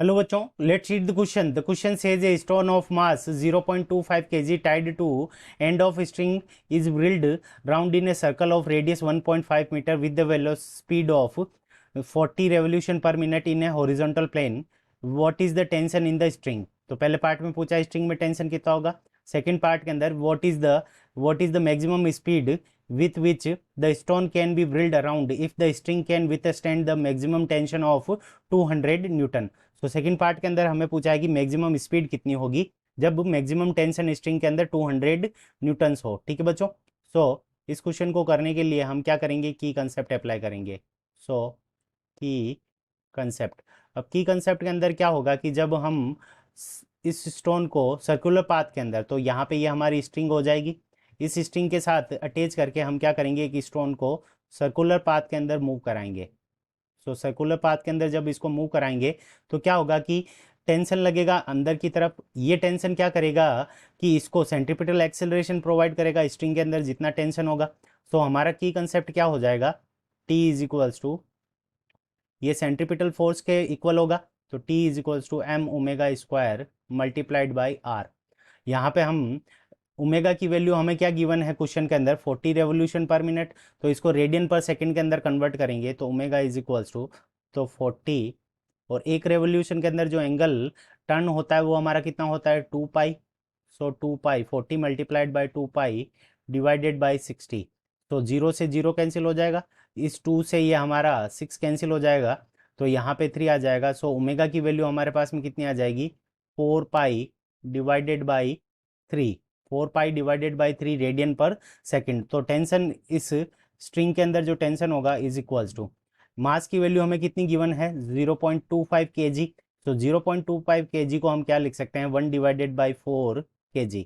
Hello बच्चों, let's read the question. The question says a stone of mass 0.25 kg tied to end of string is whirled round in a circle of radius 1.5 meter with the velocity speed of 40 revolution per minute in a horizontal plane. What is the tension in the string? तो पहले part में पूछा string में tension कितना होगा. Second part के अंदर what is the maximum speed with which the stone can be whirled around if the string can withstand the maximum tension of 200 Newton. तो सेकंड पार्ट के अंदर हमें पूछा है कि मैक्सिमम स्पीड कितनी होगी जब मैक्सिमम टेंशन स्ट्रिंग के अंदर 200 न्यूटन्स हो. ठीक है बच्चों. इस क्वेश्चन को करने के लिए हम क्या करेंगे, की कंसेप्ट अप्लाई करेंगे. की कंसेप्ट. अब की कंसेप्ट के अंदर क्या होगा कि जब हम इस स्टोन को सर्कुलर पाथ के अंदर, तो यहाँ पे ये हमारी स्ट्रिंग हो जाएगी. इस स्ट्रिंग के साथ अटैच करके हम क्या करेंगे कि स्टोन को सर्कुलर पाथ के अंदर मूव कराएंगे. सर्कुलर पाथ के अंदर जब इसको मूव कराएंगे तो क्या होगा कि टेंशन लगेगा अंदर की तरफ. ये टेंशन क्या करेगा कि इसको सेंट्रीपिटल एक्सेलरेशन प्रोवाइड करेगा स्ट्रिंग के अंदर जितना टेंशन होगा. हमारा की कंसेप्ट क्या हो जाएगा, टी इज इक्वल्स टू, ये सेंट्रीपिटल फोर्स के इक्वल होगा, तो T is equals to M omega square multiplied by R. यहाँ पे हम ओमेगा की वैल्यू हमें क्या गिवन है क्वेश्चन के अंदर, 40 रेवोल्यूशन पर मिनट. तो इसको रेडियन पर सेकंड के अंदर कन्वर्ट करेंगे तो ओमेगा इज इक्वल्स टू, तो 40 और एक रेवोल्यूशन के अंदर जो एंगल टर्न होता है वो हमारा कितना होता है 2 पाई. 2 पाई 40 multiplied by 2 pi divided by 60. तो 0 से 0 कैंसिल हो जाएगा, इस 2 से ये हमारा 6 कैंसिल हो जाएगा, तो यहाँ पे 3 आ जाएगा. ओमेगा की वैल्यू हमारे पास में कितनी आ जाएगी, 4 pi divided by 3. 4 pi divided by 3 radian पर सेकंड. तो टेंशन इस स्ट्रिंग के अंदर जो टेंशन होगा इज इक्वल्स टू, मास की वैल्यू हमें कितनी गिवन है 0.25 kg. तो 0.25 kg को हम क्या लिख सकते हैं 1 divided by 4 kg.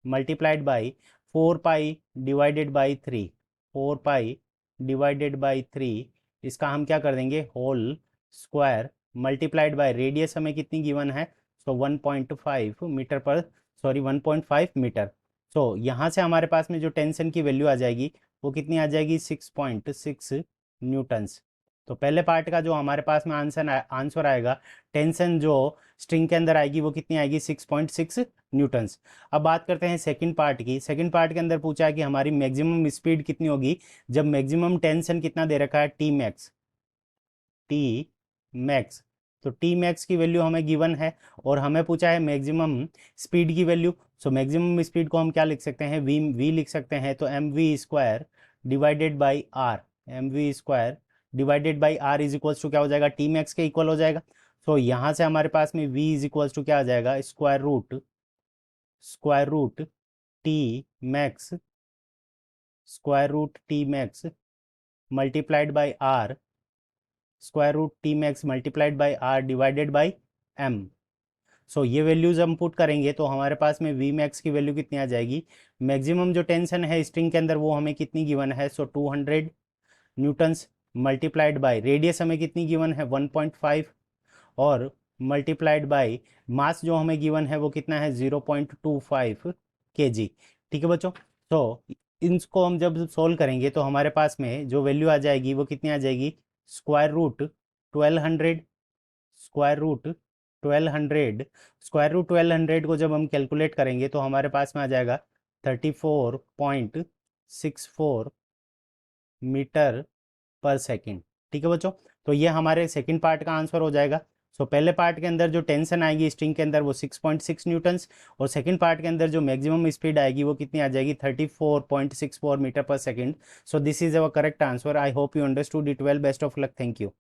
Multiplied by 4 pi divided by 3, 4 pi divided by 3, इसका हम क्या कर देंगे whole square multiplied by radius हमें कितनी गिवन है, 1.5 मीटर पर, 1.5 मीटर. यहाँ से हमारे पास में जो टेंशन की वैल्यू आ जाएगी वो कितनी आ जाएगी 6.6 न्यूटन्स. तो पहले पार्ट का जो हमारे पास में आंसर आएगा, टेंशन जो स्ट्रिंग के अंदर आएगी वो कितनी आएगी 6.6 न्यूटन्स. अब बात करते हैं सेकंड पार्ट की. सेकंड पार्ट के अंदर पूछा है कि हमारी मैक्सिमम स्पीड कितनी होगी जब मैक्सिमम टेंशन कितना दे रखा है टी मैक्स. तो टी मैक्स की वैल्यू हमें गिवन है और हमें पूछा है मैक्सिमम स्पीड की वैल्यू. मैक्सिमम स्पीड को हम क्या लिख सकते हैं, वी लिख सकते हैं. तो M V square divided by R, M V square divided by R is equals to क्या हो जाएगा, टी मैक्स के इक्वल हो जाएगा. यहाँ से हमारे पास में v इज इक्वल्स टू क्या आ जाएगा, square root T max, square root T max multiplied by R, square root T max multiplied by R divided by M. ये वैल्यूज हम पुट करेंगे तो हमारे पास में वी मैक्स की वैल्यू कितनी आ जाएगी, मैक्सिमम जो टेंशन है स्ट्रिंग के अंदर वो हमें कितनी गिवन है, 200 न्यूटन्स मल्टीप्लाइड बाई रेडियस हमें कितनी गिवन है 1.5 और मल्टीप्लाइड बाई मास जो हमें गिवन है वो कितना है 0.25 kg. ठीक है बच्चों. इनको हम जब सोल्व करेंगे तो हमारे पास में जो वैल्यू आ जाएगी वो कितनी आ जाएगी, स्क्वायर रूट 1200, स्क्वायर रूट 1200 को जब हम कैलकुलेट करेंगे तो हमारे पास में आ जाएगा 34.64 मीटर पर सेकंड. ठीक है बच्चों. ये हमारे सेकंड पार्ट का आंसर हो जाएगा. पहले पार्ट के अंदर जो टेंशन आएगी स्ट्रिंग के अंदर वो 6.6 न्यूटन्स और सेकंड पार्ट के अंदर जो मैक्सिमम स्पीड आएगी वो कितनी आ जाएगी 34.64 मीटर पर second. This is our correct answer. I hope you understood it well. Best of luck. Thank you.